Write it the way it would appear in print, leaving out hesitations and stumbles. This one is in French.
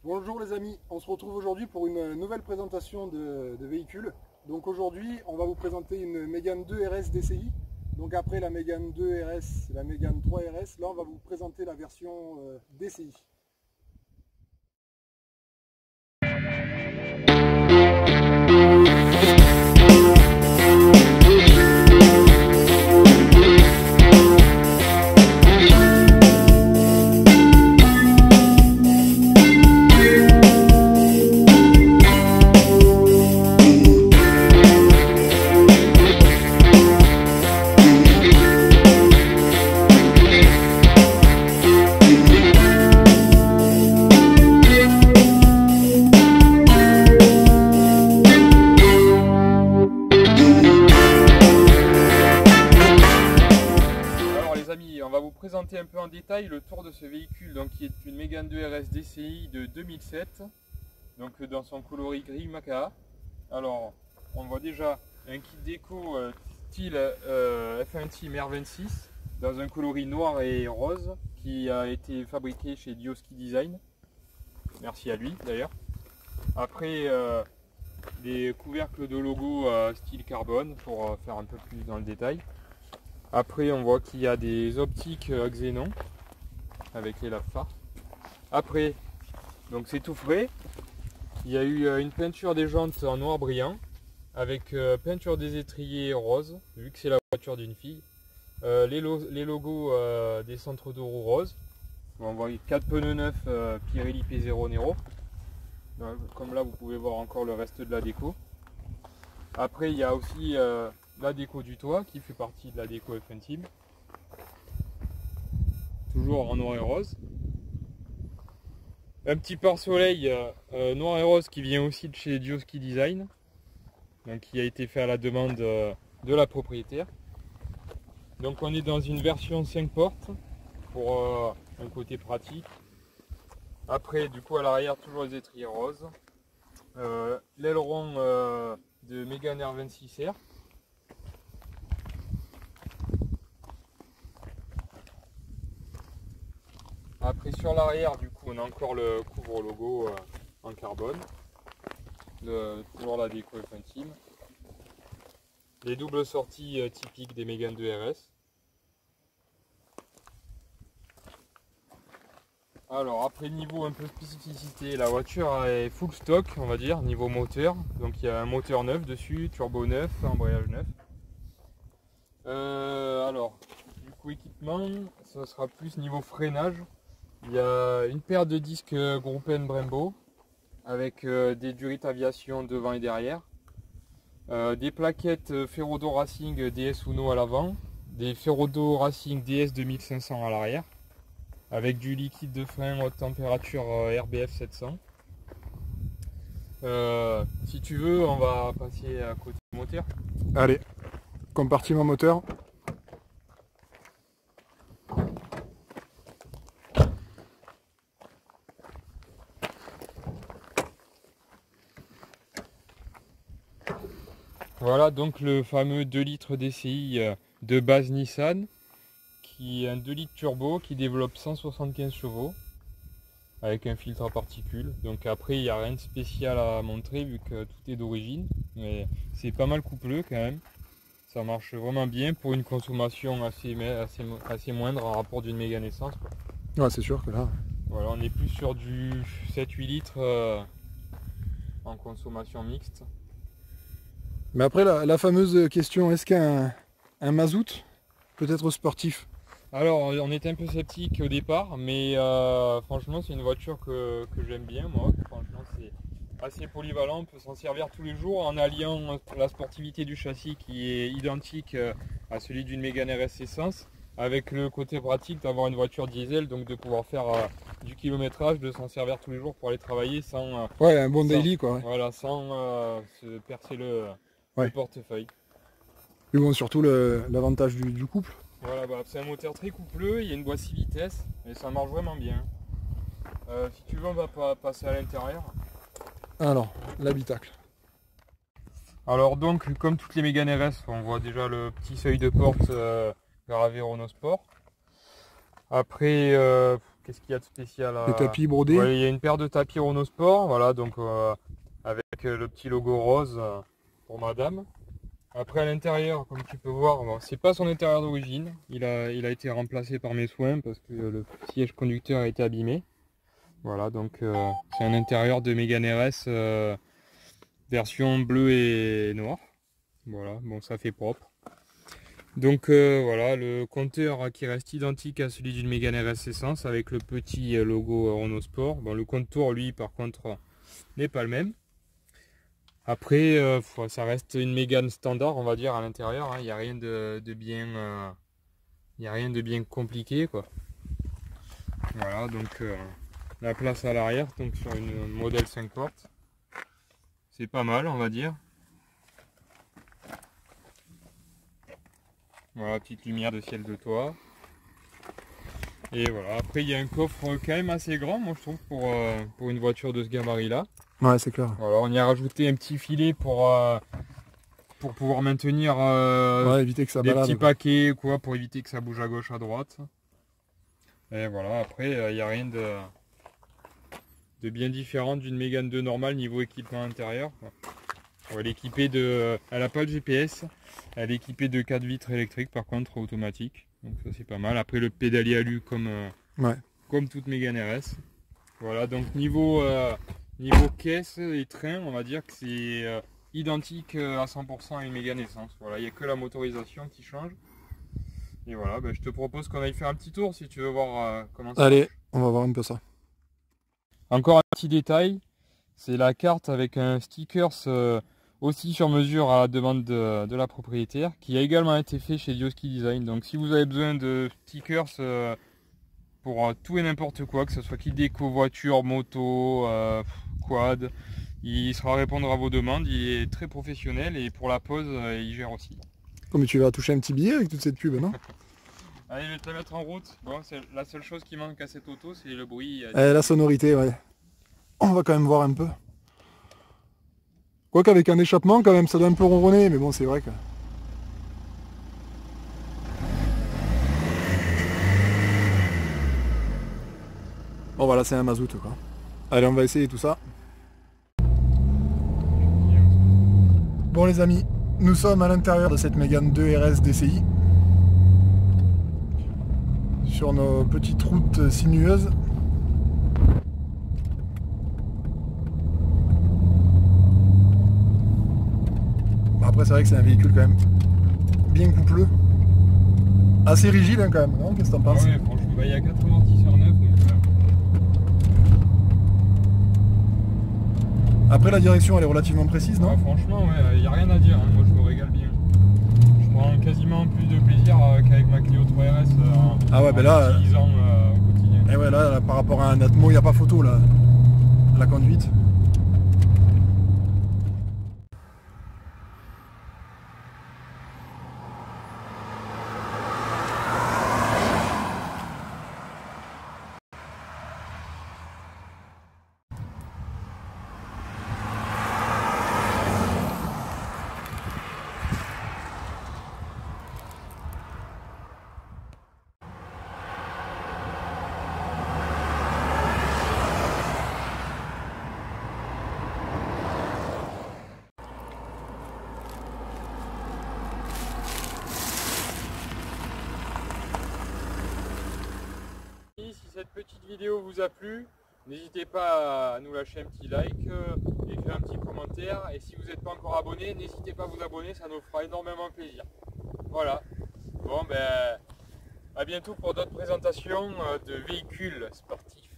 Bonjour les amis, on se retrouve aujourd'hui pour une nouvelle présentation de véhicules. Donc aujourd'hui on va vous présenter une Mégane 2 RS DCI. Donc après la Mégane 2 RS et la Mégane 3 RS, là on va vous présenter la version DCI. On va vous présenter un peu en détail le tour de ce véhicule, donc qui est une Mégane 2 RS DCI de 2007, donc dans son coloris gris Maca. Alors, on voit déjà un kit déco style F1 Team R26 dans un coloris noir et rose qui a été fabriqué chez Dioski Design. Merci à lui d'ailleurs. Après, des couvercles de logo style carbone pour faire un peu plus dans le détail. Après on voit qu'il y a des optiques xénon avec les lampes phares. Après, donc c'est tout frais. Il y a eu une peinture des jantes en noir brillant avec peinture des étriers rose, vu que c'est la voiture d'une fille. Les logos des centres de roues roses. On voit 4 pneus neufs Pirelli P0 Nero. Donc, comme là vous pouvez voir encore le reste de la déco. Après il y a aussi la déco du toit qui fait partie de la déco F1 Team. Toujours en noir et rose. Un petit pare-soleil noir et rose qui vient aussi de chez Dioski Design. Donc qui a été fait à la demande de la propriétaire. Donc on est dans une version 5 portes pour un côté pratique. Après du coup à l'arrière toujours les étriers roses. L'aileron de Mégane R26R. Après sur l'arrière du coup on a encore le couvre logo en carbone, toujours la déco F1 Team. Les doubles sorties typiques des Mégane 2 RS. Alors après niveau un peu spécificité, la voiture est full stock on va dire niveau moteur. Donc il y a un moteur neuf dessus, turbo neuf, embrayage neuf. Alors du coup équipement, ça sera plus niveau freinage. Il y a une paire de disques Groupen Brembo avec des Durit Aviation devant et derrière, des plaquettes Ferrodo Racing DS Uno à l'avant, des Ferrodo Racing DS 2500 à l'arrière, avec du liquide de frein haute température RBF 700. Si tu veux, on va passer à côté du moteur. Allez, compartiment moteur. Voilà donc le fameux 2 litres DCI de base Nissan, qui est un 2 litres turbo qui développe 175 chevaux avec un filtre à particules. Donc après il n'y a rien de spécial à montrer vu que tout est d'origine, mais c'est pas mal coupleux quand même. Ça marche vraiment bien pour une consommation assez moindre en rapport d'une Mégane essence, quoi. Ouais, c'est sûr que là... Voilà, on est plus sur du 7-8 litres en consommation mixte. Mais après la fameuse question, est-ce qu'un mazout peut être sportif? Alors on était un peu sceptique au départ, mais franchement c'est une voiture que j'aime bien moi. Franchement c'est assez polyvalent, on peut s'en servir tous les jours en alliant la sportivité du châssis qui est identique à celui d'une Mégane RS essence, avec le côté pratique d'avoir une voiture diesel, donc de pouvoir faire du kilométrage, de s'en servir tous les jours pour aller travailler sans... ouais, un bon daily quoi. Ouais. Voilà, sans se percer le portefeuille. Et bon, surtout l'avantage du couple. Voilà, bah, c'est un moteur très coupleux, il y a une boîte 6 vitesses et ça marche vraiment bien. Si tu veux, on va passer à l'intérieur. Alors, l'habitacle. Alors donc, comme toutes les Mégane RS, on voit déjà le petit seuil de porte gravé Renault Sport. Après, qu'est-ce qu'il y a de spécial? Les tapis brodés. Ouais, il y a une paire de tapis Renault Sport, voilà, donc avec le petit logo rose pour madame. Après à l'intérieur, comme tu peux voir, bon, c'est pas son intérieur d'origine, il a été remplacé par mes soins parce que le siège conducteur a été abîmé. Voilà, donc c'est un intérieur de Mégane RS version bleu et noir. Voilà, bon, ça fait propre. Donc voilà, le compteur qui reste identique à celui d'une Mégane RS Essence avec le petit logo Renault Sport. Bon, le compteur lui par contre n'est pas le même. Après ça reste une Mégane standard, on va dire, à l'intérieur, hein. Il n'y a rien de bien compliqué, quoi. Voilà, donc la place à l'arrière, donc sur une modèle 5 portes, c'est pas mal, on va dire. Voilà, petite lumière de ciel de toit. Et voilà, après il y a un coffre quand même assez grand, moi je trouve, pour une voiture de ce gabarit-là. Ouais, c'est clair. Voilà, on y a rajouté un petit filet pour pouvoir maintenir ouais, éviter que ça des balade, petits quoi. paquets, quoi, pour éviter que ça bouge à gauche, à droite. Et voilà, après il n'y a rien de bien différent d'une Mégane 2 normale niveau équipement intérieur, quoi. Elle est équipée elle n'a pas de GPS, elle est équipée de 4 vitres électriques par contre automatiques, donc ça c'est pas mal. Après le pédalier alu comme toute Mégane RS. Voilà, donc niveau caisse et train, on va dire que c'est identique à 100% à une Mégane Essence. Voilà, il n'y a que la motorisation qui change. Et voilà, ben, je te propose qu'on aille faire un petit tour si tu veux voir comment ça Allez, marche. on va voir un peu ça. Encore un petit détail, c'est la carte avec un stickers aussi sur mesure à la demande de la propriétaire, qui a également été fait chez Dioski Design. Donc si vous avez besoin de stickers pour tout et n'importe quoi, que ce soit kit déco, voiture, moto, quad, il sera à répondre à vos demandes. Il est très professionnel et pour la pause, il gère aussi. Comme tu vas toucher un petit billet avec toute cette pub, non? Allez, je vais te la mettre en route. Bon, c'est la seule chose qui manque à cette auto, c'est le bruit. La sonorité, ouais. On va quand même voir un peu. Quoi qu'avec un échappement, quand même, ça doit un peu ronronner, mais bon, c'est vrai que... Bon, voilà, c'est un mazout, quoi. Allez, on va essayer tout ça. Bon, les amis, nous sommes à l'intérieur de cette Mégane 2 RS DCI. Sur nos petites routes sinueuses. Après c'est vrai que c'est un véhicule quand même bien coupleux. Assez rigide, hein, quand même, non? Qu'est-ce que t'en penses? Ouais, franchement, bah, il y a 4 amortisseurs neufs. Après la direction elle est relativement précise, non? Ouais, franchement, ouais, il n'y a rien à dire, hein. Moi je me régale bien. Je prends quasiment plus de plaisir qu'avec ma Clio 3 RS ah ouais, ben là, utilisant au quotidien. Et ouais, là, par rapport à un Atmo, il n'y a pas photo là. La conduite. Si cette petite vidéo vous a plu, n'hésitez pas à nous lâcher un petit like, écrire un petit commentaire, et si vous n'êtes pas encore abonné, n'hésitez pas à vous abonner, ça nous fera énormément plaisir. Voilà, bon ben à bientôt pour d'autres présentations de véhicules sportifs.